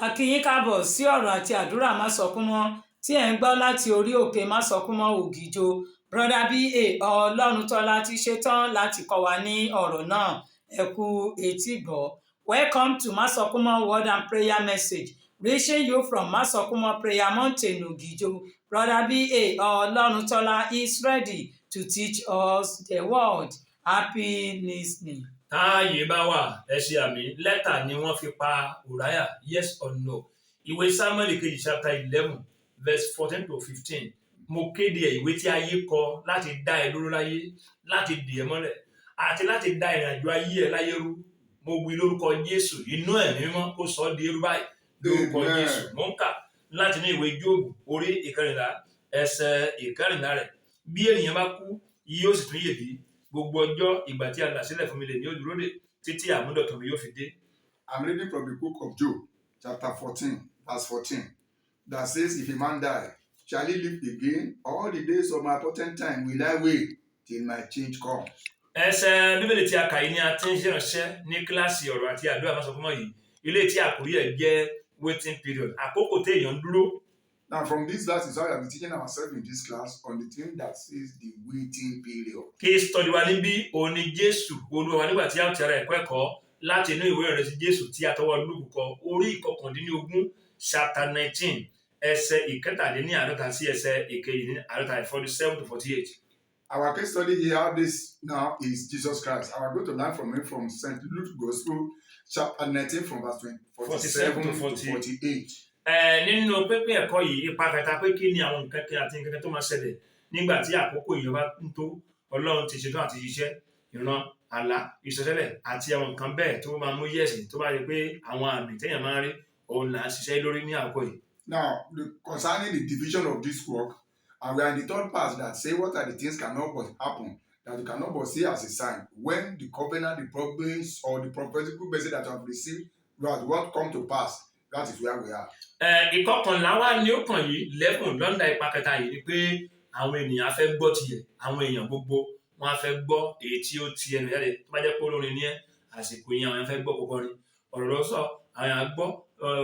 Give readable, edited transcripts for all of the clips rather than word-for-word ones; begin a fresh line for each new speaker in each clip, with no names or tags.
A kí yín káàbọ̀ sí ọ̀rọ̀ àti àdúrà Máṣọ̀kúnmọ́ tí ẹ̀ ń gbọ́ láti orí òkè Máṣọ̀kúnmọ́ Ògìjò. Brother B.A. Ọlọ́runtọ́lá ti ṣetán láti kọ́ wa ní ọ̀rọ̀ náà. Ẹ kú etígbọ́. Welcome to Máṣọ̀kúnmọ́ Word and Prayer Message, reaching you from Máṣọ̀kúnmọ́ Prayer Mountain, Ògìjò. Brother B.A. Ọlọ́runtọ́lá is ready to teach us the word. Happy listening.
Táàyè bá wà ẹ ṣe àmì. Lẹ́tà ni wọ́n fi pa Ùráyà, yes or no. Ìwé Sámúẹ́lì kejì chapter 11 verse 14 to 15. Mo kéde ìwé tí ayé kọ láti dá ẹ dúró láyé, láti dì ẹ́ mọ́lẹ̀, àti láti dá ìrìnàjò ayé ẹ láyé rú. Mo wí lórúkọ Jésù, inú ẹ̀mí mímọ́ kó sọ ọ́ di ẹrú báyìí. Lórúkọ Jésù. Mo ń kà láti ní ìwé Jóòbù orí 14 ẹsẹ̀ 14 rẹ̀. Bí ènìyàn bá kú, yóò sì tún yè bí. Gbogbo ọjọ́ ìgbà tí a là sílẹ̀ fún mi lè ní ó dúró dè títí àmúdọ̀tun mi yóò fi dé.
I'm reading from the book of Job, chapter 14, verse 14, that says, if a man die, shall he live again? All the days of my appointed time will I wait till my change comes.
Ẹsẹ̀ Bíbélì tí a kà yìí ni a ti ń ṣèrànṣẹ́ ní kíláàsì ọ̀rọ̀ àti àdúrà Máṣọ̀kúnmọ́ yìí. Ilé tí àkórí ẹ̀ jẹ́ waiting period, àkókò téèyàn ń dúró.
Now, from this verse is how we have been teaching ourselves in this class on the thing that says the waiting period.
Kí study wa níbí òun ni Jésù Olúwa wa nígbà tí a ti ara ẹ̀kọ́ ẹ̀kọ́ láti inú ìwé ìrẹsì Jésù tí a tọwọ́ Lúùkù kọ orí 19 chapter 19 ẹsẹ̀ 47 sí ẹsẹ̀ 47 to 48.
Our case study here this now is Jesus Christ. I am going to learn from him from St. Luke's Gospel, chapter 19 from verse 47 to 48.
Nínú pínpín ẹ̀kọ́ yìí ipa kẹta pé kí ni àwọn nǹkan kí àti nǹkan tó máa ṣẹlẹ̀ nígbà tí àkókò èèyàn bá ń tó. Ọlọ́run ti ṣetán àti ṣiṣẹ́ ìran àlá ìsọtẹ́lẹ̀ àti àwọn nǹkan bẹ́ẹ̀ tó máa mú yẹ̀sìn tó bá rí pé àwọn àmì téèyàn máa ń rí òun là ń ṣiṣẹ́ lórí ní àkókò yìí.
Now, concerning the division of this work, and we are in the third part that say what are the things cannot but happen, that you cannot but see as a sign. When the covenant, the promise, or the prophetical message that you have received, what come to pass, that is where we are.
Ìkọkànlá wa ni ó kàn yìí lẹ́fùn lọ́ndà ipa kẹta yìí ni pé àwọn ènìyàn á fẹ́ gbọ́ tiẹ̀, àwọn èèyàn gbogbo wọn á fẹ́ gbọ́ èyí tí ó ti ẹnu jáde tó bá jẹ́ pé olórin ni ẹ́ àsìkò yẹn àwọn èèyàn fẹ́ gbọ́ kókó rin ọ̀rọ̀ ló sọ àwọn èèyàn gbọ́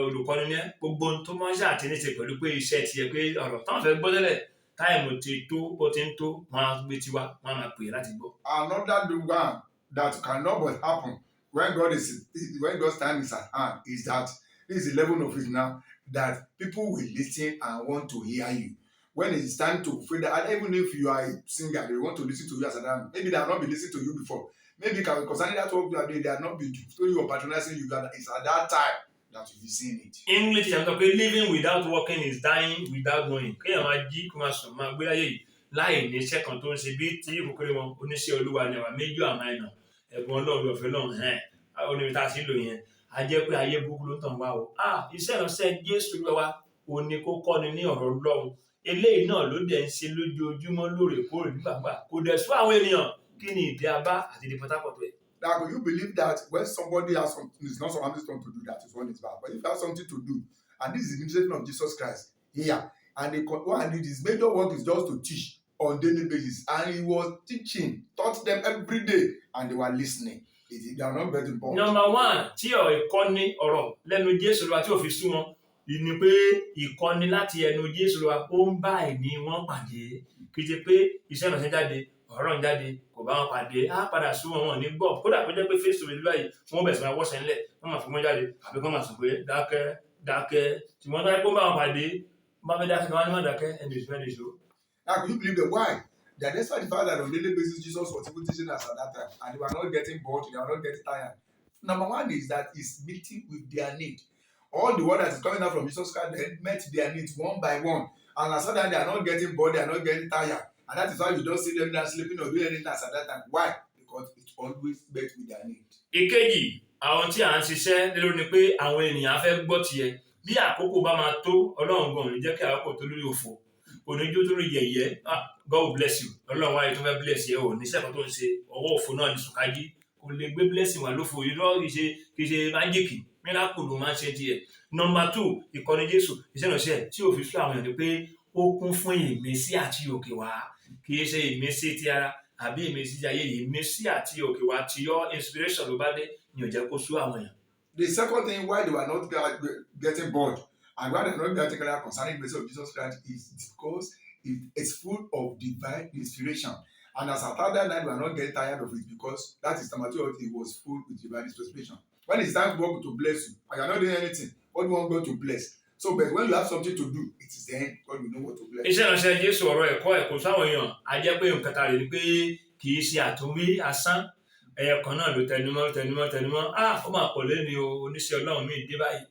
olùkọ́ni ni ẹ́ gbogbo tó máa ń ṣàtì ní ti pẹ̀lú pé iṣẹ́ tiẹ̀ pé ọ̀rọ̀ táwọn fẹ́ gbọ́ tẹ́lẹ̀ táìmù ti tó bó ti ń tó wọn á gbé tiwa wọn á máa pè é láti gbọ́.
Another one that cannot but happen when God's time is at hand is that this is the level of it now that people will listen and want to hear you. When it is time to fade out, even if you are a singer, they want to listen to you as a dance. Maybe they have not been listening to you before. Maybe concerning that work you are doing, they have not been telling you or patronizing you. It's at that time that you will see it.
English ṣe àtọ́ pé living without working is dying without knowing. Kéèyàn máa jí kó máa sùn máa gbé láyé yìí láì ní iṣẹ́ kan tó ń ṣe bí tí ìkókórè wọn oníṣẹ́ Olúwa ni àwa méjì àmọ́ ẹ̀nà ẹ̀gbọ́n Ọlọ́run ọ̀fẹ́ lọ́hùn oníbi tá a ti lò yẹn a jẹ́ pé ayé burúkú ló ń tàn wá o. Iṣẹ́ ìránṣẹ́ Jésù Olúwa wa òun ni kó kọ́ni ní ọ̀rọ̀ Ọlọ́run. Eléyìí náà ló dẹ̀ ń ṣe lójoojúmọ́ lóòrèkóòrè nígbàgbà kò dẹ̀ sún àwọn ènìyàn kí ni ìdí abá àti ìdí Port Harcourt rẹ̀.
Now, do you believe that when somebody has something, it's not something to do, that is one is bad. But if you have something to do, and this is the ministration of Jesus Christ here, and his major work is just to teach on daily basis, and he was teaching, taught them every day, and they were listening. They are not getting bored.
Number one, tí ìkọ́ni ọ̀rọ̀ lẹ́nu Jésù Olúwa tí ò fi sú wọn ni pé ìkọ́ni láti ẹnu Jésù Olúwa ó ń bá ẹ̀mí wọn pàdé kì í ṣe pé iṣẹ́ ìránṣẹ́ jáde ọ̀rọ̀ ń jáde kò bá wọn pàdé á padà sú wọn ní gbọ́ kódà kó jẹ́ pé face to face báyìí wọ́n bẹ̀rẹ̀ sí máa wọ́ṣẹ̀ ńlẹ̀ wọ́n máa fi wọ́n jáde àbí kọ́ máa sọ pé dákẹ́ ṣùgbọ́n tó yẹ kó bá wọn pàdé bá fẹ́ dákẹ́ wọn á ní má dákẹ́ ẹni ìṣó.
Now, can you believe the why? That despite the fact that on a daily basis Jesus was even teaching us at that time, and they were not getting bored, they were not getting tired. Number one is that he's meeting with their need. All the word that is coming out from Jesus Christ, they met their needs one by one. And as that they are not getting bored, they are not getting tired. And that is why you don't see them now sleeping or doing anything at that time. Why? Because it always met with their need.
Ìkejì, àwọn tí à ń ṣiṣẹ́ lérò ni pé àwọn ènìyàn fẹ́ gbọ́ tiẹ̀. Bí àkókò bá máa tó, Ọlọ́run gan-an ní jẹ́ kí àkókò tó lórí òfò. Oníjú tó rí yẹ̀yẹ́, God will bless you. Ọlọ́run wáyé tó fẹ́ bless yẹ ò níṣẹ́ kan tó ń ṣe ọwọ́ òfò náà ní sùkájí. Kò lè gbé blessing wà lófo yìí lọ́wọ́ kì í ṣe májíìkì. Miracle ló máa ń ṣe tiẹ̀. Number 2, ìkọ́ni Jésù iṣẹ́ ìránṣẹ́ tí ò fi sú àwọn èèyàn ni pé ó kún fún ìmísí àti òkè wá. Kì í ṣe ìmísí ti ara àbí ìmísí ti ayé yìí. Ìmísí àti òkè wá ti yọ inspiration ló bá dé ní ó jẹ́ kó sú àwọn èèyàn.
The second thing why they were not getting bored and why they are not getting clear concerning the message of Jesus Christ is because it's full of divine inspiration. And as at that night, we are not getting tired of it because that is number 2. It was full with divine inspiration. When it's time for God to bless you, and you are not doing anything, what do you want God to bless? So, but when you have something to do, it is then God will know what to bless.
Iṣẹ́ ìránṣẹ́ Jésù ọ̀rọ̀ ẹ̀kọ́ sáwọn èèyàn á jẹ́ pé nǹkan ta rè ni pé kì í ṣe àtúnwí asán. Ẹyọ kan náà ló tẹnumọ́. Ó máa pọ̀ lẹ́ni oníṣẹ́ Ọlọ́run mi dé báyìí.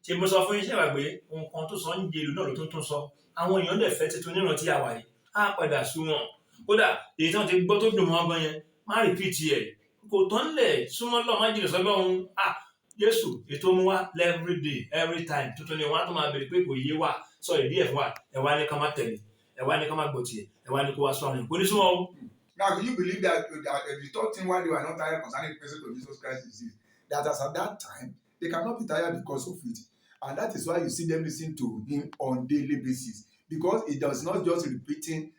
Ṣé mo sọ fún iṣẹ́ ìwàgbé nǹkan tó sọ ń jẹ́lu náà ló tún sọ. Àwọn èèyàn dẹ̀ fẹ́ titun nírántí àwa yìí. Á padà sú wọn. Kódà èyí tí wọ́n ti gbọ́ tó dùn mọ́ ọgbọ́n yẹn má rìpíìtì ẹ̀. Kò tán lẹ̀ súnmọ́ Ọlọ́run má jìnnà sọ́lọ́run. Jésù ètò mú wá every day every time tuntun ni wọ́n á tún máa bèrè pé kò yé wa sọ ìdí ẹ̀ fún wa ẹ̀ wá ní ká má tẹ̀lé ẹ̀ wá ní ká má gbọ́ tiẹ̀ ẹ̀ wá ní kó wá sọ àwọn ìpínlẹ̀ súnmọ́ o.
Now, do you believe that the third thing why they were not tired concerning the message of Jesus Christ is this, that as at that time, they cannot be tired because of it. And that is why you see them listening to him on daily basis. Because it does not just repetition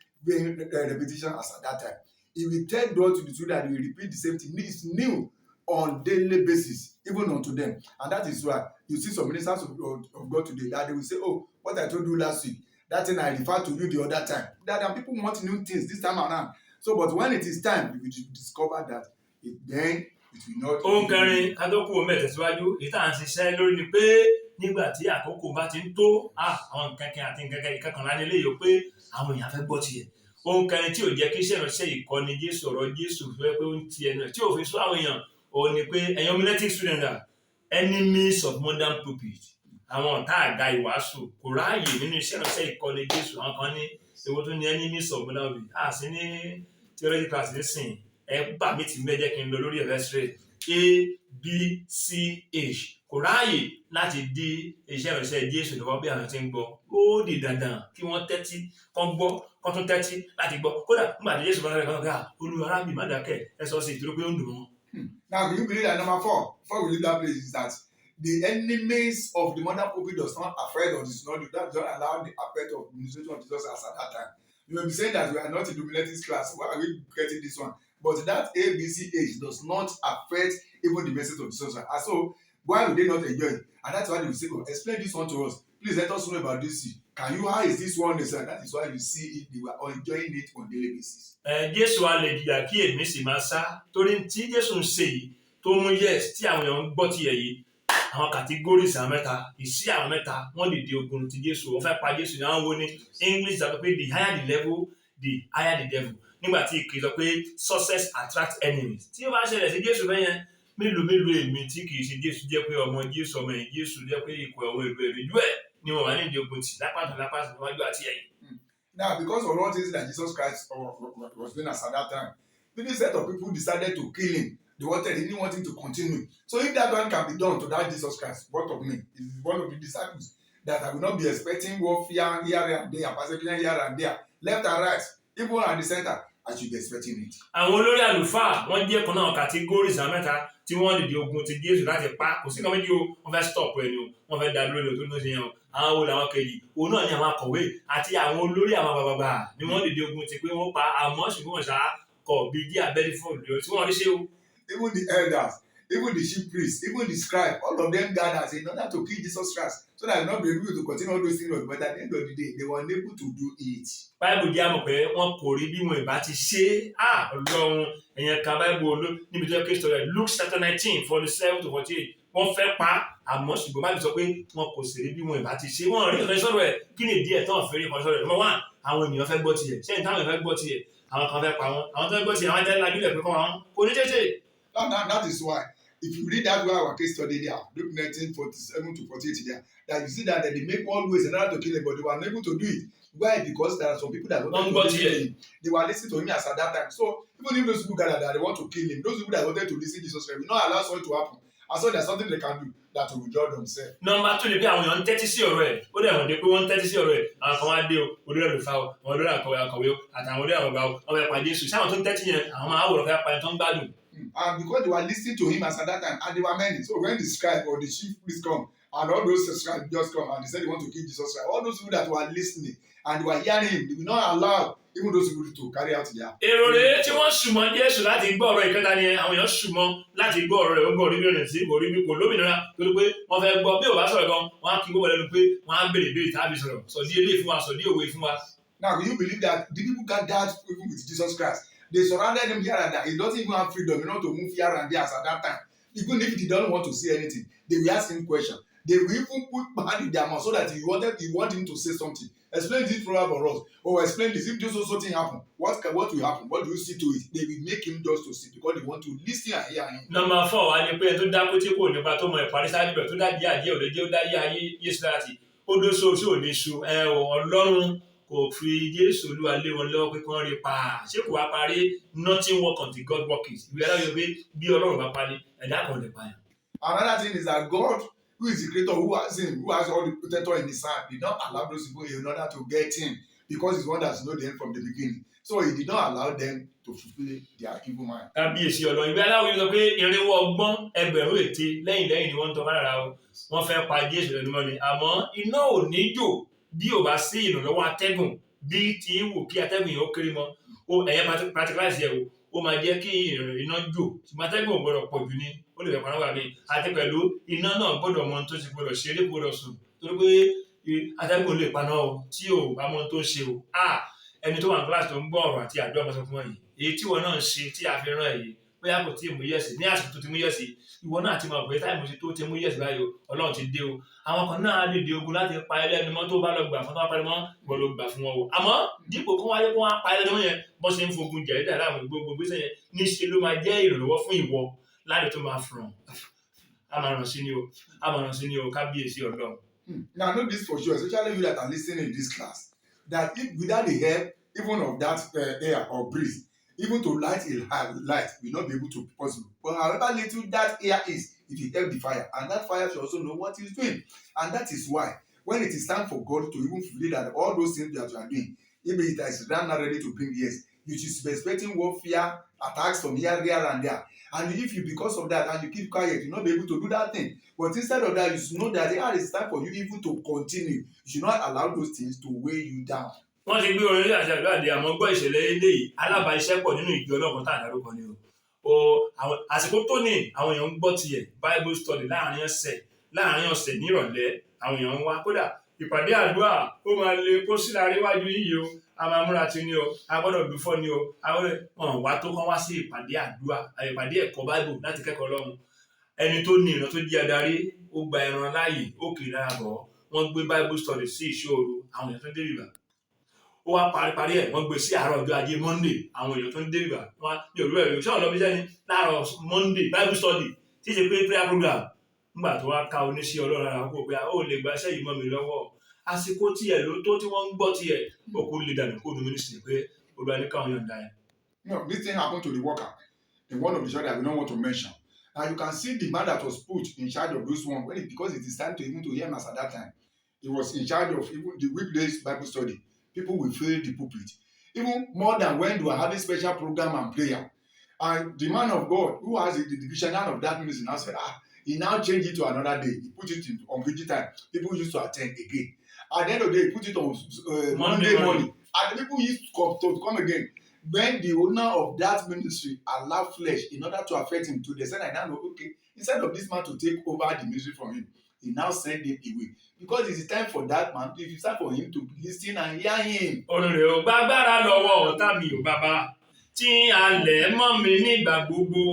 as at that time. He will tell God to the truth that he will repeat the same thing. It's new on daily basis, even unto them. And that is why you see some ministers of God today that they will say, oh, what I told you last week, that thing I referred to you the other time. That people want new things this time around. So, but when it is time, you will discover that then it will not.
Ohun kẹrin adókù omi ẹ̀tẹ̀síwájú èyí tá à ń ṣiṣẹ́ lórí ni pé nígbà tí àkókò bá ti ń tó àwọn nǹkan àti nǹkan ìkẹ́kànlá ní eléyìí pé àwọn èèyàn fẹ́ gbọ́ tiẹ̀. Ohun kẹrin tí ò jẹ́ kí iṣẹ́ ìránṣẹ́ ìkọ́ni Jésù ọ̀rọ̀ Jésù fẹ́ pé ó ń ti ẹnu ẹ̀ tí ò fi sọ àwọn èèyàn òun ni pé ẹ̀yin homiletic students enemies of modern pulpit àwọn ọ̀tá àga ìwàásù kò ráàyè nínú iṣẹ́ ìránṣẹ́ ìkọ́ni Jésù àwọn kan ní èwo tó ní enemies of modern pulpit sí ní theology class nísìn ẹ bá mi ti mẹ́jẹ́ kí n lọ lórí ẹ̀fẹ́sìrè ABCH kò ráàyè láti dí iṣẹ́ ìránṣẹ́ Jésù lọ́wọ́ bí àwọn tí ń gbọ́ ó di dandan kí wọ́n tẹ́tí kán gbọ́ kán tún tẹ́tí láti gbọ́ kódà nígbà tí Jésù bá rẹ̀ kán gbà Olúwa arábì má dákẹ́ ẹ sọ sí ìdúró pé ó ń dùn wọn.
Now, do you believe that number 4, before we leave that place, is that the enemies of the modern pulpit does not afraid or does not allow the effect of the administration of Jesus as at that time? You may be saying that we are not in the humanities class. Why are we getting this one? But that ABCH does not affect even the message of Jesus. And so, why would they not enjoy it? And that's why they will say, well, explain this one to us. Please let us know about this. Can you, how is this one? That is why you see it, they were enjoying it on daily basis.
Jésù a lè jìyà kí èmi sì máa sá torí tí Jésù ń ṣe yìí tó mú yes tí àwọn èèyàn ń gbọ́ tiẹ̀ yìí àwọn categories àwọn mẹ́ta ìsí àwọn mẹ́ta wọ́n lè di ogun ti Jésù wọ́n fẹ́ pa Jésù ní àwọn wo ní English sọ pé the higher the level the higher the devil nígbà tí ìkìlọ̀ sọ pé success attract enemies tí ó bá ṣẹlẹ̀ sí Jésù bẹ́yẹn mélòó èmi tí kì í ṣe Jésù jẹ́ pé ọmọ Jésù ọmọ ẹ̀yìn Jésù jẹ́ pé ikọ̀ ẹ̀wọ̀n èrò ìjú ẹ̀ ni wọ́n wà ní ìdí ogun tì lápá níwájú àti ẹ̀yìn.
Now, because of all things that Jesus Christ was doing as at that time, this set of people decided to kill him. They didn't want him to continue. So if that one can be done to that Jesus Christ, what of me? Is one of the disciples that I will not be expecting warfare here and there, persecution here and there, left and right, even at the center. I should be expecting it.
Àwọn olórí àlùfáà wọ́n jẹ́ kan náà categories mẹ́ta tí wọ́n lè di ogun ti Jésù láti pa kò sí kan méjì o wọ́n fẹ́ stop ẹni o wọ́n fẹ́ dá lórí o tó ní oṣù yẹn o àwọn olè àwọn kejì òun náà ni àwọn akọ̀wé àti àwọn olórí àwọn bàbàbà ni wọ́n lè di ogun ti pé wọ́n pa àmọ́ ṣùgbọ́n ṣá kọ̀ bí díẹ̀ abẹ́rẹ́ fún òdòdó tí wọ́n rí ṣe o.
Even the elders, even the chief priests, even the scribe, all of them gathered in order to kill Jesus Christ so that they not be able to continue all those things. But at the end of the day, they were unable to do it.
Báìbù jẹ́ àmọ̀ pé wọ́n kò rí bí wọn ìbá ti ṣe Ọlọ́run ẹ̀yẹn kan Báìbù níbi tó yẹ kí sọ̀rọ̀ Luke chapter 19:47-48 wọ́n fẹ́ pa àmọ́ ṣùgbọ́n Báìbù sọ pé wọn kò sì rí bí wọn ìbá ti ṣe wọ́n rí ìfẹ́ sọ̀rọ̀ ẹ̀ kí ni ìdí ẹ̀ tán fẹ́rí kan sọ̀rọ̀ ẹ̀ number one àwọn ènìyàn fẹ́ gbọ́ tiẹ̀ ṣé ìtàwọn fẹ́ gbọ́ tiẹ̀ àwọn kan fẹ́ pa wọn àwọn tó fẹ́ gbọ́ tiẹ̀ àwọn ajá lábílẹ̀ pé kọ́ wọn kò ní tètè.
That is why if you read that our case study there, Luke 19:47-48 there, that you see that they make all ways in order to kill him, but they were unable to do it. Why? Because there are some people that wanted to kill him. They were listening to him as at that time. So even if those people gathered that they want to kill him, those people that wanted to listen to Jesus Christ will not allow something to happen. And so there's something they can do that will withdraw themselves.
Number 2 ni bí àwọn èèyàn ń tẹ́tí sí ọ̀rọ̀ ẹ̀ ó dẹ̀ mọ̀ dé pé wọ́n ń tẹ́tí sí ọ̀rọ̀ ẹ̀ àwọn kan wá dé o olórí àlùfáà o àwọn olórí àkọ̀wé o àtàwọn olórí àgbà o ọmọ ẹ̀pà Jésù sáwọn tó ń tẹ́tí yẹn àwọn máa wòrán fẹ́ pa ẹ̀ tó ń gbádùn.
And because they were listening to him as at that time, and they were many. So when the scribe or the chief priest come and all those subscribers just come and they said they want to kill Jesus Christ. All those people that were listening and were hearing him, they will not allow even those people to carry out their.
èrò rèé tí wọ́n sùnmọ́ Jésù láti gbọ́ ọ̀rọ̀ ìkẹta ni àwọn èèyàn sùnmọ́ láti gbọ́ ọ̀rọ̀ rẹ̀ ó gbọ́ orí bíi sí orí bíi kò lómìnira torí pé wọ́n fẹ́ gbọ́ bí ò bá sọ̀rọ̀ gan wọ́n á kí gbọ́ lẹ́nu pé wọ́n á béèrè béèrè tàbí sọ̀rọ̀ sọ̀dí eléyìí fún wa sọ̀dí òwe fún wa.
Now, will you believe that the people gathered even with Jesus Christ? They surrounded him here and there. He doesn't even have freedom, to move here and there as at that time. Even if he don't want to say anything, they will ask him questions. They will even put hand in their mouth so that you want him to say something. Explain this proverb for us, or explain this. If this also thing happen, what will happen? What do you see to it? They will make him just to see because they want to listen and hear him.
Number 4 wá ní pé tó dákú tí kò nípa tó mọ ìparí sáré bẹ̀rẹ̀ tó dá díẹ̀ àjẹ́ òde ó dá yé ayé Jésù láti ó dó sóòsì ò ní su Ọlọ́run kò fi Jésù Olúwa lé wọn lọ́wọ́ pé kí wọ́n rí pa ṣé kò wá parí nothing work until God work it ìwé aláwọ̀ pé bí Ọlọ́run bá parí ẹ̀dá kan lè pa yẹn.
Another thing is that God, who is the creator, who has him, who has all the protector in his hand, did not allow those people in order to get him because he's one that knows them from the beginning. So he did not allow them to fulfill their evil mind.
Kábíyèsí Ọlọ́run ìwé aláwọ̀ sọ pé irinwó ọgbọ́n ẹgbẹ̀rún ète lẹ́yìn ni wọ́n ń tọ́ kárára o wọ́n fẹ́ pa Jésù lẹ́nu mọ́ni àmọ́ iná ò ní jò bí ò bá sí ìrànlọ́wọ́ atẹ́gùn bí ti wù kí atẹ́gùn yẹn ó kéré mọ́ ẹ̀yẹ practicalize ẹ̀ o ó máa jẹ́ kí iná jò ṣùgbọ́n atẹ́gùn ò gbọ́dọ̀ pọ̀ jù ní ó lè fẹ́ paná wà mí àti pẹ̀lú iná náà gbọ́dọ̀ mọ tó ti gbọ́dọ̀ ṣe eré gbọ́dọ̀ sùn torí pé atẹ́gùn lè paná o tí ò bá mọ tó ṣe o ẹni tó wà ní kíláàsì tó ń gbọ́ ọ̀rọ̀ àti àdúrà mọ́sán fún ẹ̀yìn èyí tí wọn náà ń ṣe tí a fi rán ẹ̀yìn bóyá kò tí ì mú yẹ̀sì ní àsìkò tó ti mú yẹ̀sì ìwọ náà ti mọ̀ pé táìmù tó ti mú yẹ̀sì báyìí Ọlọ́run ti dé o àwọn kan náà lè dé ogun láti pa ẹlẹ́nu mọ́ tó bá lọ gbà fún tó bá parí mọ́ ìwọ ló gbà fún wọn o àmọ́ dípò kó wáyé kó wá pa ẹlẹ́nu yẹn bọ́ ṣe ń fogun jẹ̀ dídà láwọn gbogbo gbèsè yẹn níṣẹ́ ló máa jẹ́ ìrànlọ́wọ́ fún ìwọ láti tó máa fùràn àmàràn sí ni o kábíyèsí Ọlọ́run.
Now know this for sure, especially you that are listening in this class, that if without the help even of that air or breeze, even to light a light will not be able to be possible. But however little that air is, it will help the fire, and that fire should also know what it's doing. And that is why when it is time for God to even fulfill that all those things that you are doing, even if it is now ready to bring yes, you should be expecting warfare, attacks from here and there. And if you, because of that, and you keep quiet, you'll not be able to do that thing. But instead of that, you should know that there is time for you even to continue. You should not allow those things to weigh you down.
Wọ́n ti gbé orin àti àdúrà dé àmọ́ gbọ́ ìṣẹ̀lẹ̀ eléyìí alábàáṣiṣẹ́pọ̀ nínú ìjọ ọlọ́kan tá à dárúkọ ni o. Àsìkò tó ní àwọn èèyàn ń gbọ́ tiẹ̀ Bible study láàrin ọ̀sẹ̀ nírọ̀lẹ́ àwọn èèyàn ń wá kódà ìpàdé àdúrà ó máa le kó sí láríwájú yìí o a máa múra tí ni o a gbọ́dọ̀ dúfọ́ ni o àwọn wá tó kán wá sí ìpàdé àdúrà ìpàdé ẹ̀kọ́ Bible láti kẹ́kọ̀ọ́ Ọlọ́run ẹni tó ní ìran tó jẹ́ adarí ó gba ẹran láàyè ó kì í lára bọ̀ wọ́n gbé Bible study sí ìṣòro àwọn èèyàn tó dé ìgbà ó wá parí ẹ̀ wọ́n gbé sí àárọ̀ ọjọ́ ajé Monday àwọn èèyàn tó ń dé ìgbà wọ́n ní òwúrọ̀ ẹ̀rọ ṣọ́ọ̀ lọ́bí sẹ́ni láàárọ̀ Monday Bible study tí ṣe pé prayer program nígbà tó wá ká oníṣẹ́ Ọlọ́run ara kó pé ó lè gba iṣẹ́ yìí mọ́ mi lọ́wọ́ àsìkò tiẹ̀ ló tó tí wọ́n ń gbọ́ tiẹ̀ òkú lè dànù kó nu mínísítì pé olúwa ní káwọn yọ̀ǹda ẹ̀.
No, this thing happened to the worker in one of the church that we don't want to mention. And you can see the man that was put in charge of those one because it is time to even to hear mass at that time. He was in charge of even the weekdays Bible study. People will fill the pulpit. Even more than when they were having special program and prayer. And the man of God, who has the divisionary of that ministry, now said, he now changed it to another day. He put it on vigil time. People used to attend again. At the end of the day, he put it on Monday morning. And the people used to come again. When the owner of that ministry allowed flesh in order to affect him to the extent I now know, okay, instead of this man to take over the ministry from him, he now send him away. Because it is time for that man, it is time for him to listen and hear him.
Olùrè ò gbàgbára lọ́wọ́ ọ̀tá mi ò bàbá tí alẹ̀ mọ́ mi nígbà gbogbo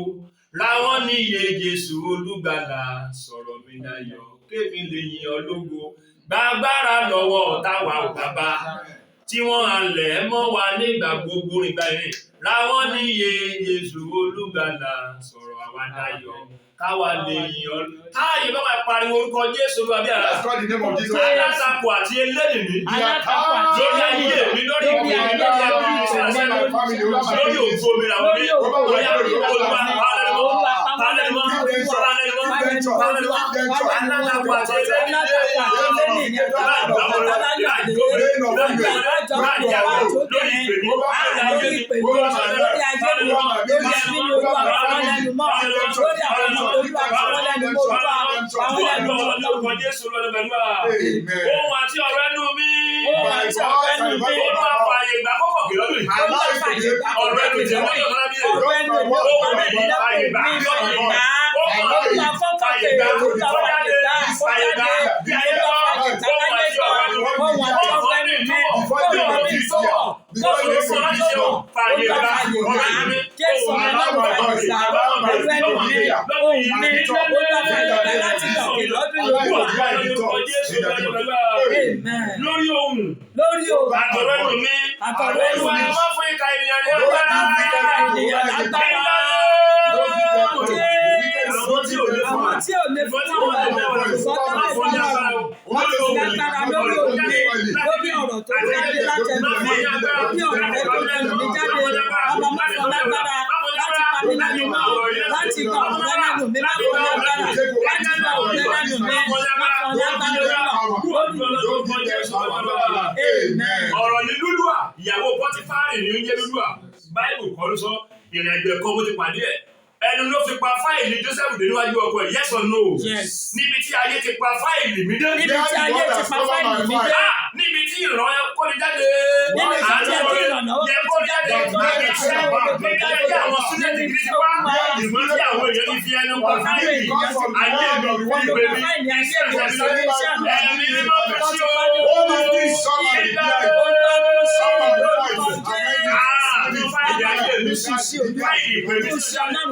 láwọn níye Jésù olùgbàlà sọ̀rọ̀ mi dayọ̀ kémi lè yìn ọ́ lógo gbàgbára lọ́wọ́ ọ̀tá wa ò bàbá tí wọ́n alẹ̀ mọ́ wa nígbà gbogbo nígbà yẹn láwọn níye Jésù olùgbàlà sọ̀rọ̀ àwa dayọ̀ káwa lè yìn ọ́ káàyè bá máa pariwo orúkọ Jésù olúwa bí ara alátakò àti eléyìí lórí ayé mi lórí ìwé mi lórí ẹbí mi lórí òfò mi làwọn mi lórí àdúgbò olúwa pálẹ̀mọ́ alátakò àti eléyìí
answer to
Àwọn
our
ẹnu
prayer.
Ọlọ́run ní orúkọ Jésù lọ́dọ̀ gbàdúrà.
Amen.
Ohun àti ọ̀rọ̀ ẹnu mi.
Ohun
My
àti
voice
ọ̀rọ̀
and
ẹnu
the voice
mi.
of
Olúwa
my
fààyè ìgbà kọ́kọ́ kì lọ́dún yìí.
Allow it to be
Ọ̀rọ̀ ẹnu jẹ́ mọ́ ìjọba bí ẹ̀.
Ọ̀rọ̀ ẹnu mi.
Ohun mi ní fààyè ìgbà.
Fààyè gbà.
Ohun
Olúwa
àti
fọ́fọ́
fààyè
kèrè.
ìgbà.
Olúwa
Ó
fààyè
jáde.
gbà. Ó
Fààyè ìgbà.
jáde.
Bí ayé
Olúwa
gbọ́.
fààyè gbà.
Ohun
Káyé
àti
gbọ́.
ọ̀rọ̀ ẹnu mi.
Ohun àti
Ohun
ọ̀rọ̀
mi
ẹnu mi.
tó wọ̀.
Before
Ohun
the
mi
Lord is
tó
here.
wọ̀.
Before
Ohun
the
mi
Lord
tó
is here.
wọ̀.
Fààyè
Olúwa
gbà.
fààyè
Ọ̀rọ̀
gbà.
ẹnu mi.
Jésù
Ohun
Ọlọ́run
àti
fààyè
ọ̀rọ̀
gbà.
ẹnu mi.
Ọ̀rọ̀ ẹnu mi. Ohun mi. Olúwa fààyè gbà láti gòkè lọ́dún yìí. Olúwa. Amen.
Lórí ohun
Lórí òun.
àtọ̀rọ̀ ẹnu mi.
Àtọ̀rọ̀ ẹnu
Olúwa
mi.
ẹ má fún ìka ènìyàn ní
Olúwa
agbára.
má fún ìka ènìyàn lágbára.
Àwọn tí ò lè fún wa.
Àwọn tí ò lè fún wa ìwọ tó lè fún wa lágbára lórí òun mi, lórí ọ̀rọ̀ tó jáde láti ẹnu mi, lórí ọ̀rọ̀ rẹ tó lẹ́nu mi jáde. Bàbá má fún lágbára láti pani lẹ́nu mọ́, láti gba òun lẹ́nu mi, má fún lágbára láti gba òun lẹ́nu mi, má fún lágbára Amen.
Ọ̀rọ̀ ni Lúdùà, ìyàwó Pọ́tífárì ní oúnjẹ Lúdùà. Báìbù kọ́ ló sọ, ìrìn àjò ẹ̀kọ́ mo ti pàdé ẹ̀. Ẹnu ló fi pa fáìlì Jósẹ́fù dé níwájú ọkọ ẹ̀, yes or no?
Yes.
Níbi tí ayé ti pa fáìlì mi dé.
Níbi tí ayé ti pa fáìlì mi dé.
Níbi tí ìrànwọ́ kó ní jáde.
Níbi tí ayé ti ìrànlọ́wọ́
yẹ kó ní jáde. Níbi tí àwọn sílẹ̀tì kìí ti wá. Ìgbọ́n tí àwọn èèyàn ti fi ẹnu pa fáìlì. Ayé mi fi ìgbé mi. Ẹ̀mí ni mo fi sí o. Fáìlì ayé mi sí sí o. Fáìlì ìgbé mi sí sí o.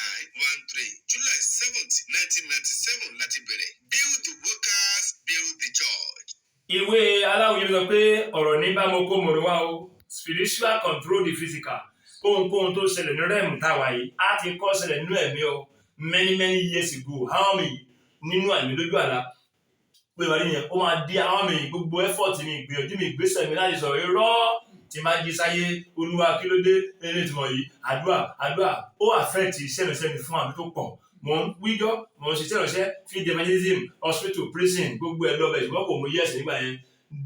July 7th, 1997 láti bẹ̀rẹ̀. Build the workers, build the church.
Ìwé Aláwìyé sọ pé ọ̀rọ̀ ní bá mo kó mọ̀rọ̀ wá o, spiritual control the physical. Kóhunkóhun tó ṣẹlẹ̀ ní rẹ́ẹ̀mù táwa yìí, á ti kọ́ ṣẹlẹ̀ nínú ẹ̀mí o, many years ago, àwọn mi nínú àmì lójú àlá. Pé wà níyẹn, ó máa di àwọn mi gbogbo effort mi, ìgbìyànjú mi, ìgbésẹ̀ mi láti sọ̀rọ̀ irọ́ tí máa jí sáyé Olúwa kí ló dé nínú ìtumọ̀ yìí, àdúrà, ó affect iṣẹ́ ìrìnsẹ́ mi fún àmì tó pọ̀. Mo ń wíjọ́, mo ń ṣiṣẹ́ ìránṣẹ́, field evangelism, hospital, prison, gbogbo ẹ̀ lọ́bẹ̀ ṣùgbọ́n kò mú yẹ̀sì nígbà yẹn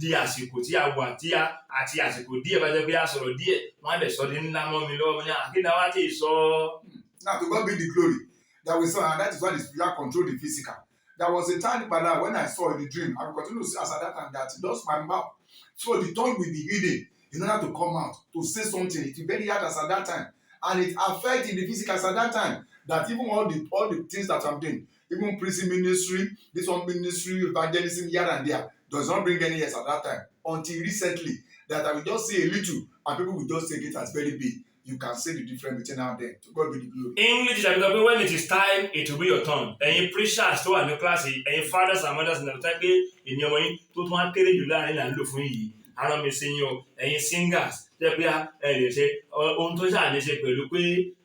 di àsìkò tí a wà àti àsìkò díẹ̀ bá jẹ́ pé a sọ̀rọ̀ díẹ̀, wọ́n á bẹ̀ sọ di ńlá mọ́ mi lọ́wọ́ ní àkínná wá tí ì sọ.
Now to God be the glory that we saw, and that is why the spiritual control the physical. There was a time by now when I saw in the dream, I will continue to see as at that time that lost my mouth. So the tongue will be hidden in order to come out, to say something. It will be very hard as at that time. And it affected the physical as at that time. That even all the things that I'm doing, even prison ministry, this one ministry, evangelism here and there, does not bring any yes at that time. Until recently, that I will just say a little, and people will just take it as very big. You can see the difference between now and then. To God be the glory.
English is like when it is time, it will be your turn. Ẹ̀yin preachers tó wà ní kíláàsì, ẹ̀yin fathers and mothers ní ọ̀tá pé ènìyàn ọmọ yín tó tún á kéré jù láàrin là ń lò fún yìí. Arán mi sí yín o, ẹ̀yin singers, jẹ́ pé ẹ lè ṣe ohun tó ṣáà ní ṣe pẹ̀lú pé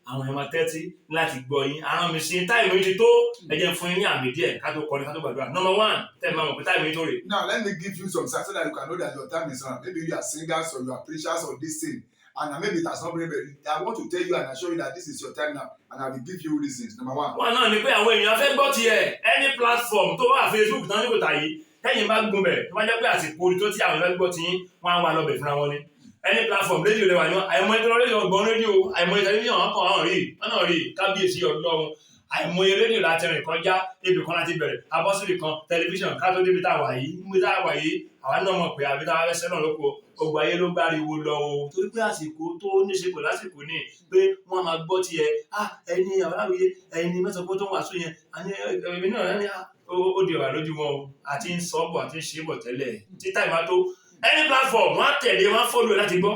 àwọn ẹ̀ máa tẹ́tí láti gbọ́ yín. Arán mi sí táìmù yín ti tó, ẹ jẹ́ fún yín ní àmì díẹ̀ ká tó kọrin ká tó gbàdúrà. Number one, tẹ́ ẹ máa mọ̀ pé táìmù yín tó rè.
Now let me give you some signs so that you can know that your time is on. Maybe you are singers or you are preachers or this thing. And maybe it has not been very. I want to tell you and assure you that this is your time now, and I will give you reasons. Number one.
Wọ́n náà ni pé àwọn èèyàn fẹ́ gbọ́ tiẹ̀ any platform tó wà Facebook náà nígbà tá yìí tẹ́yìn bá gun bẹ̀ tó bá jẹ́ pé àsìkò orí tó tí àwọn ẹgbẹ́ gbọ́ tí wọ́n á wà lọ́bẹ̀ fúnra wọn ni any platform rédíò lẹ́wà ní àìmọye tó rédíò ọgbọ̀n rédíò àìmọye tẹlifíṣàn ọkọ̀ ọ̀hún rí kábíyèsí Ọlọ́run àìmọye rédíò láti rìn kọjá débi kan láti bẹ̀rẹ̀ abọ́sílì kan tẹlifíṣàn ká tó débi táwa yìí àwa náà mọ̀ pé àbí táwa fẹsẹ̀ náà lóko ọgbà ayé ló gbáriwo lọ o torí pé àsìkò tó níṣe pẹ̀lú àsìkò ní pé wọ́n máa gbọ́ tiẹ̀ ẹni àwòráwìyé ẹni mẹ́sàn-án tó ń wàásù yẹn ẹ̀mí náà ní ó di ọ̀rà lójú wọn o àti ń sọ bọ̀ àti ń ṣe bọ̀ tẹ́lẹ̀ títà ìmá tó any platform wọ́n á tẹ̀lé wọ́n á follow láti gbọ́.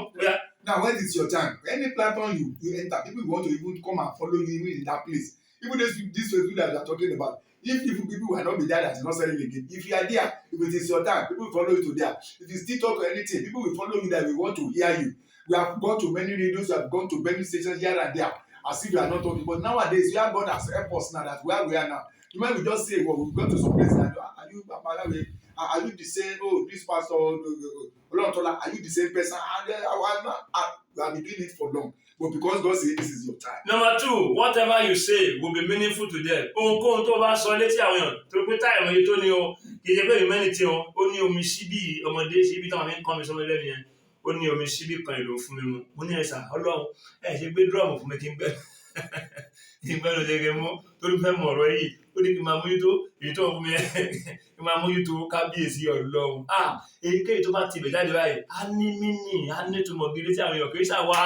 Now when it's your time, any platform you enter, people want to even come and follow you even in that place. Even this Facebook that you are talking about, if people will not be there, that is not selling again. If you are there, if it is your time, people will follow you to there. If it's TikTok or anything, people will follow you that we want to hear you. We have gone to many radios, we have gone to many stations here and there, as if you are not talking. But nowadays, we have God has helped us now that where we are now. You might be just say, well, we've gone to some place and are you the same? Oh, this pastor, are you the same person? We have been doing it for long. But because God said this is your time.
Number 2, whatever you say will be meaningful to them. Ohunkóhun tó bá sọ létí àwọn èèyàn tó pé táìmù yìí tó ní o kì í ṣe pé humanity o ó ní omi síbí ọmọdé síbí táwọn fi ń kọ́ mi sọmọ lẹ́nu yẹn ó ní omi síbí kan èlò fún mi mu mo ní ẹ̀sà Ọlọ́run ṣe gbé dúrọ́ọ̀mù fún mi kí n gbẹ́ ìgbẹ́ ló ṣe kí n mú torí fẹ́ mọ̀ ọ̀rọ̀ yìí ó ní kí n máa mójútó èyí tó ń fún mi kí n máa mójútó kábíyèsí Ọlọ́run èyíkéyìí tó bá ti bẹ̀ jáde báyìí á ní mínì á ní ìtumọ̀ gidi tí àwọn èèyàn kì í ṣàwá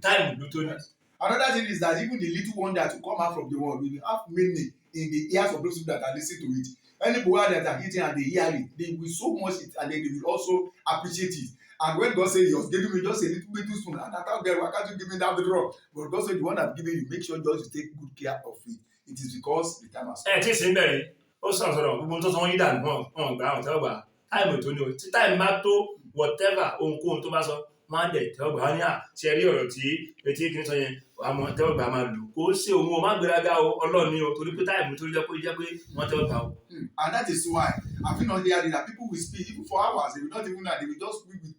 táìmù ló tó ní.
Another thing is that even the little one that will come out from the world will have meaning in the ears of those people that are listening to it. Any boy that are eating and they hear it, they will so much it and then they will also appreciate it. And when God said he was giving me just a little bit too soon, and I thought, why can't you give me that draw? But God said the one I've given you, make sure just you take good care of it. It is because the time has come.
Tí ìsìn bẹ̀rẹ̀ ó sọ̀rọ̀ gbogbo tó sọ wọ́n yí dànù wọn gbà wọn tẹ́wọ́ gbà táìmù tó ní o tí táìmù bá tó whatever ohunkóhun tó bá sọ wọ́n á dẹ̀ tẹ́wọ́ gbà wọ́n ní ṣe rí ọ̀rọ̀ tí etí kìíní sọ yẹn àmọ́ tẹ́wọ́ gbà máa lò kó ṣe òun o má gbéraga o Ọlọ́run ni o torí pé táìmù tó jẹ́ pé wọ́n tẹ́wọ́ gbà o.
And that is why I feel not hearing that people will speak even for hours, they will not even know, they will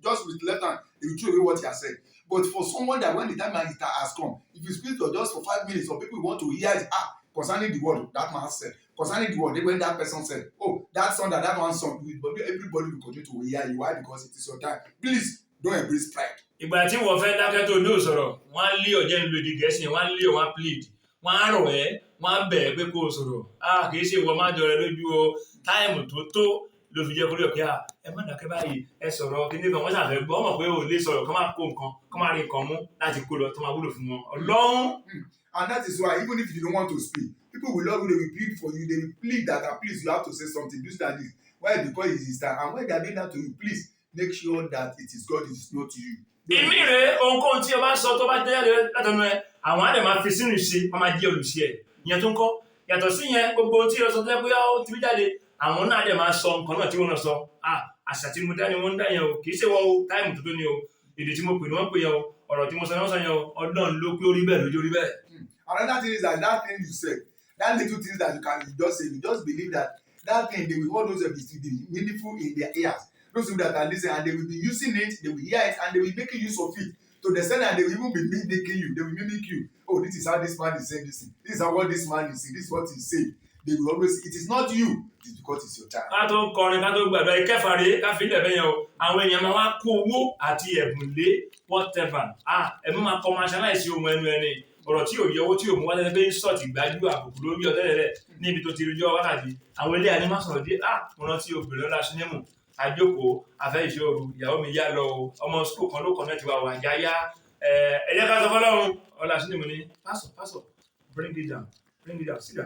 just with left hand, they will throw away what he has said. But for someone that when the time has come, if you speak to just for 5 minutes, or people want to hear it, concerning the word that man said, concerning the word when that person said, oh, that song that man sung, everybody will continue to hear you. Why? Because it is your time. Please don't embrace pride.
Ìgbà tí wọ́n fẹ́ dákẹ́ tó ní òsọ̀rọ̀ wọ́n á lé ọ̀jẹ́ nílò èdè Gẹ̀ẹ́sì wọ́n á lé wọ́n á plead wọ́n á rọ̀ ẹ́ wọ́n á bẹ̀ ẹ́ pé kó o sọ̀rọ̀ kì í ṣe ìwọ má jọ rẹ lójú o táìmù tó ló fi jẹ́ kórè ọ̀kẹ́ ẹ má dákẹ́ báyìí ẹ sọ̀rọ̀ kíní kan wọ́n ṣàfẹ́ gbọ́ mọ̀ pé o lè sọ̀rọ̀ kó má kó nǹkan kó má rí nǹkan mú láti kó lọ tó má wúlò fún wọn Ọlọ́run.
And that is why even if you don't want to speak, people will love you, they will plead for you, they will plead that please you have to say something, do that this. Why? Because it is time. And when they are doing that to you, please make sure that it is God, it is not you.
Ìmí rẹ̀ ohunkóhun tí o bá sọ tó bá jáde látọ̀nù ẹ àwọn á dẹ̀ máa fi sínú ìṣe wọ́n máa jẹ́ olùṣe ẹ̀ ìyẹn tó ń kọ́ yàtọ̀ sí yẹn gbogbo ohun tí o sọ tó yẹ bóyá ó ti bí jáde àwọn náà dẹ̀ máa sọ nǹkan náà tí wọ́n náà sọ àṣà tí mo dá ni wọ́n ń dá yẹn o kì í ṣe wọ́n o táìmù tó tó ni o èdè tí mo pè ni wọ́n pè yẹn o ọ̀rọ̀ tí mo sọ ni wọ́n sọ yẹn o Ọlọ́run ló pé orí bẹ́ẹ̀ lójú orí bẹ́ẹ̀.
Another thing is that thing you said, that little things that you just say, you just believe that thing, they will all those be meaningful in their ears. Those people that are listening, and they will be using it, they will hear it, and they will be making use of it. To the extent that they will even be mimicking you, they will mimic you. Oh, this is how this man is saying this thing. This is how what this man is saying. This is what he's saying. They will always, it is not you, it is because it's your time.
Ká tó kọrin ká tó gbàdúrà ìkẹfà rèé ká fi ilẹ̀ bẹ́yẹn o àwọn èèyàn máa wá kó owó àti ẹ̀bùn lé whatever ẹ̀mí máa commercialize ohun ẹnu ẹni ọ̀rọ̀ tí yóò yẹ owó tí yóò mú wá lẹ́sẹ̀ pé ń sọ̀tì gbájú àbùkù lórí ọ̀tẹ́lẹ̀ rẹ̀ níbi tó ti rí ọjọ́ wákàtí àwọn ilé àní máa sọ̀rọ̀ dé mo rántí obìnrin ọlá sinimù àjókòó afẹ́ ìṣòro ìyàwó mi yá lọ ọmọ skul kan ló kàn náà ti wà wà yáyá ẹ̀jẹ̀ ká sọ fọlọ́run ọlá sinimù ni pásọ̀ bring it down sit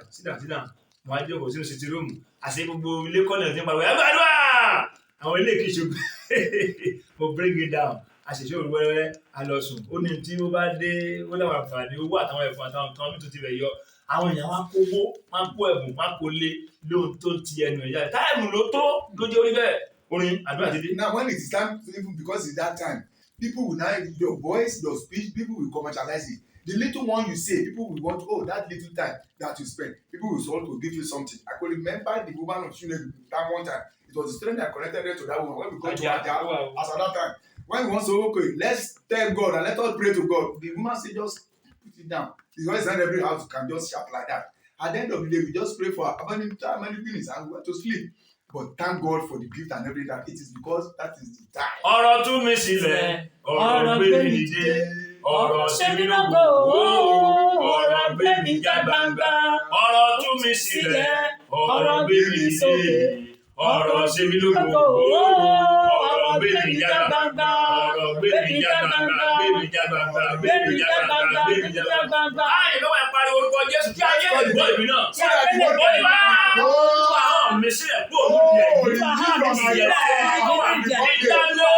down mo á jókòó sínú sitting room àti gbogbo ilé kọ́nà ní pàrọ̀ ẹ̀ gbàdúrà àwọn ilé kìí ṣe mo bring it down àṣìṣe òru wẹ́rẹ́wẹ́rẹ́ alọ́sùn ó ní tí ó bá dé ó lẹ́wọ̀n àǹfààní owó àtàwọn ẹ̀fọn àtàwọn nǹkan mi tó ti rẹ̀ yọ àwọn èèyàn wá kówó wá kó ẹ̀bùn wá kó lé lóhun tó ti ẹnu ẹ̀yà táìmù ló tó lójú orí bẹ́ẹ̀ orin àdúrà dídí.
Now when it is time, even because it's that time, people will now your voice, your speech, people will commercialize it. The little one you say, people will want, oh, that little time that you spend, people will want to give you something. I could remember the woman of Shule that one time. It was the strength that connected her to that woman. When we got to her as at that time, when we want to okay, let's tell God and let us pray to God. The woman said, just put it down. Because not every house can just shout like that. At the end of the day, we just pray for how many minutes and we went to sleep. But thank God for the gift and everything. That it is because that is the time.
Ọ̀rọ̀ tú mi sílẹ̀, ọ̀rọ̀ gbé mi dìde, ọ̀rọ̀ ṣe mí lógo, ọ̀rọ̀ gbé mi já gbangba. Ọ̀rọ̀ tú mi sílẹ̀, ọ̀rọ̀ gbé mi dìde, ọ̀rọ̀ ṣe mí lógo, ọ̀rọ̀ gbé mi já gbangba. Ọ̀rọ̀ gbé mi já gbangba, gbé mi já gbangba, gbé mi já gbangba, gbé mi já gbangba. Ayé ló wà pariwo orúkọ Jésù kí ayé lè gbọ́ ìbí náà.
So that you will
Ó ní wá, àwọn mi sílẹ̀ kú òun ní ẹ̀gbẹ́.
you from my
Ìyẹn
God.
wà ní ìdáná.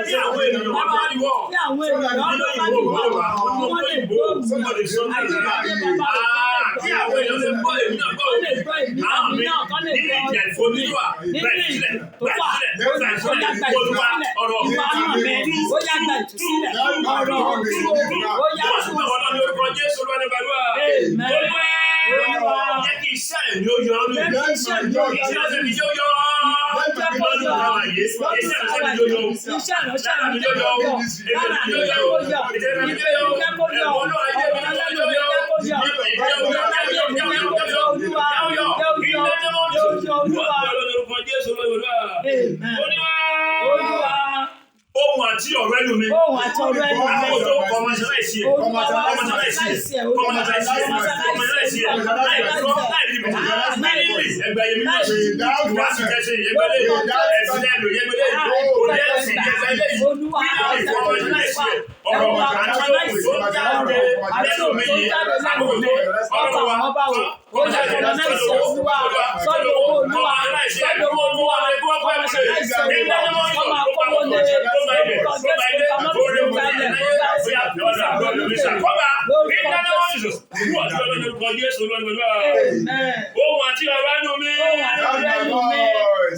Bí àwọn ènìyàn wọ́n bá wọ̀.
Bí àwọn ènìyàn bá ní wà wọ́n lè gbóhùn
Tí àwọn èèyàn lè gbọ́ èmi náà gbọ́
lè gbọ́ èmi
àwọn mi
náà kán lè
nínú
gbọ́
ìjà ìfòníwà bẹ́ẹ̀ sílẹ̀ bẹ́ẹ̀ sílẹ̀ olúwa ọ̀rọ̀
ìwà náà rẹ̀ ó yá gba ìtúsílẹ̀ ọ̀rọ̀ ó yá
wọ́n ti bọ̀ lọ́dún orúkọ Jésù olúwa ní gbàdúrà olúwa jẹ́ kí iṣẹ́ mi ó yọ ọ́ lórí iṣẹ́ mi ó yọ ọ́ lórí iṣẹ́ mi ó yọ ohun àti ọ̀rọ̀ ẹnu mi. Àwọn tó kọmọṣáláìsì ẹ̀. Kọmọṣáláìsì ẹ̀. Kọmọṣáláìsì ẹ̀. Láìpẹ́ láìlímì. Nílì ẹgbẹ́ yẹn mímọ́ sí. Ìwà sí kẹsì ìyẹ́gbẹ́lẹ́. Ẹ̀sìn ẹ̀lò ìyẹ́gbẹ́lẹ́. Òde ẹ̀sìn ìyẹ́gbẹ́lẹ́. Nílì kọmọṣáláìsì ẹ̀. Ọ̀rọ̀ àti ohun tó jáde lẹ́nu mi yìí. Àkókò ọ̀rọ̀ wa. Ó jáde lọ́sọ̀rọ̀ olúwa. Sọ́dọ̀ olúwa. Sọ́dọ̀ olúwa. Kọmọṣáláìsì ohun àti ọ̀rọ̀ ẹnu mi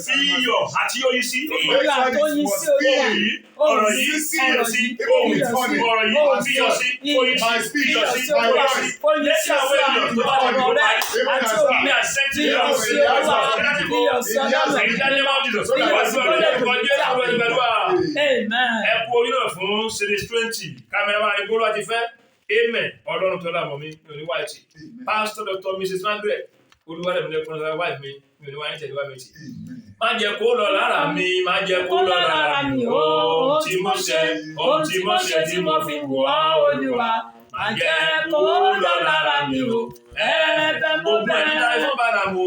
sí iyọ̀ àti oyin sí ọ̀rọ̀ yìí sí iyọ̀ sí ohun ọ̀rọ̀ yìí sí iyọ̀ sí oyin sí iyọ̀ sí ọ̀rọ̀ sí lẹ́sìn àwọn ènìyàn tó bá wà lọ́wọ́ àti omi àṣẹ́ntì iyọ̀ sí ọ̀rọ̀ láti kó ìdánimọ̀ jùlọ sórí àwọn àti ọ̀rọ̀ ẹ̀kọ́ jẹ́ àwọn ẹgbẹ̀rún ẹ kú orí náà fún series 20 kámẹ́rà ìgbóró àti fẹ́ amen ọlọ́run tó dààmú mi mi ò ní wáyé tì pastor dr mrs margaret olúwarẹ̀mílẹ́kùn ọ̀la wáyé mi mi ò ní wáyé tẹ̀lé wáyé tì má jẹ́ kó lọ lára mi má jẹ́ kó lọ lára mi ohun tí mo ṣe tí mo fi wù ọ́ olúwa má jẹ́ kó lọ lára mi o ẹ̀bẹ̀ mo bẹ̀ ogun ẹ̀mí táyé fún bàràmù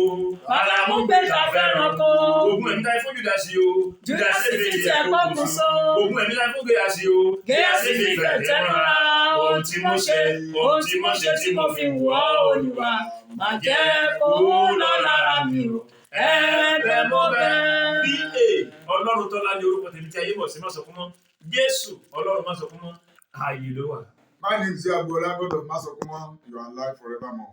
bàràmù gbé ta fẹ́ràn kó ogun ẹ̀mí táyé fún jùdásí o jùdásí lè yẹ kó kù so ogun ẹ̀mí táyé fún gẹ̀yàsí o gẹ̀yàsí lè fẹ̀ tẹ́kọ̀ọ́ ohun tí mo ṣe tí mo fi wù ọ́ olúwa má jẹ́ kó lọ lára mi o ẹ̀bẹ̀ mo bẹ̀. Ọlọ́run tọ́lá ní orúkọ tèmi tí ayé bọ̀ sí má sọ fún mọ́ Jésù Ọlọ́run má sọ fún mọ́ ààyè ló wà.
My name is Agboola, God of Masokumo. You are alive forevermore.